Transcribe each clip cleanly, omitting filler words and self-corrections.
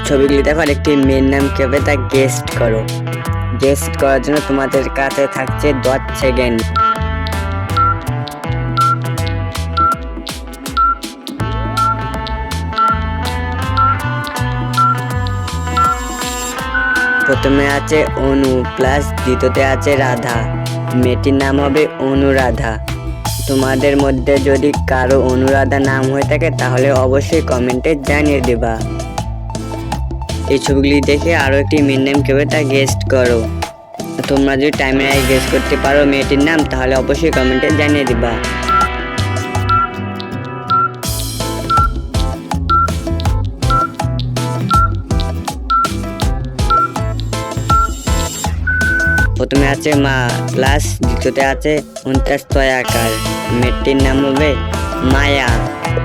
ছবিগুলি দেখো, আর একটি মেয়ের নাম কি হবে তা গেস্ট করো। গেস্ট করার জন্য তোমাদের কাছে থাকছে 10 সেকেন্ড। প্রথমে আছে অনু প্লাস দ্বিতীয়তে আছে রাধা, মেয়েটির নাম হবে অনুরাধা। তোমাদের মধ্যে যদি কারো অনুরাধা নাম হয়ে থাকে তাহলে অবশ্যই কমেন্টে জানিয়ে দেবা। এই ছবিগুলি দেখে আরও একটি মেয়ের নাম কি হবে তা গেস্ট করো। তোমরা যদি টাইমের আগে গেস্ট করতে পারো মেয়েটির নাম তাহলে অবশ্যই কমেন্টে জানিয়ে দিবা। প্রথমে আছে মা প্লাস দ্বিতীয়তে আছে 49 তয়াকার, মেয়েটির নাম হবে মায়া।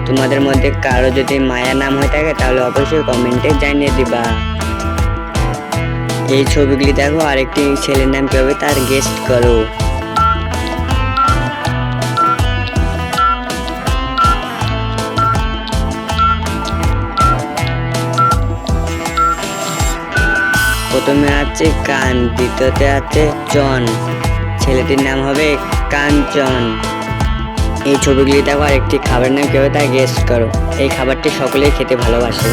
তোমাদের মধ্যে কারো যদি মায়া নাম হয়ে থাকে তাহলে অবশ্যই কমেন্টে জানিয়ে দিবা। এই ছবিগুলি দেখো, আরেকটি ছেলের নাম কি হবে তার গেস্ট করো। প্রথমে আছে কান, দ্বিতীয়তে আছে জন, ছেলেটির নাম হবে কাঞ্চন। এই ছবিগুলি দেখো, আর একটি খাবারের নাম কি হবে তা গেস্ট করো। এই খাবারটি সকলেই খেতে ভালোবাসে।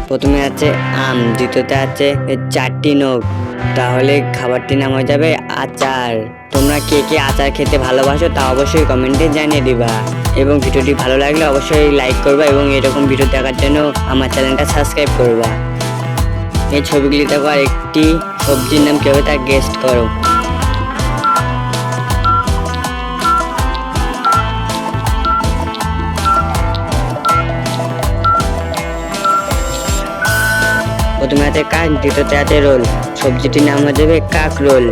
প্রথমে আছে আম, দ্বিতীয়তে আছে 4টি নখ, তাহলে খাবারটির নাম হয়ে যাবে আচার। তোমরা কে কে আচার খেতে ভালোবাসো তা অবশ্যই কমেন্টে জানিয়ে দিবা, এবং ভিডিওটি ভালো লাগলে অবশ্যই লাইক করবা এবং এরকম ভিডিও দেখার জন্য আমার চ্যানেলটা সাবস্ক্রাইব করবা। এই ছবিগুলি দেখো, আর একটি সবজির নাম কি হবে তা গেস্ট করো। প্রথমে আছে কাক, দ্বিতীয়তে আছে রোল, সবজিটির নাম হয়ে যাবে কাক রোল।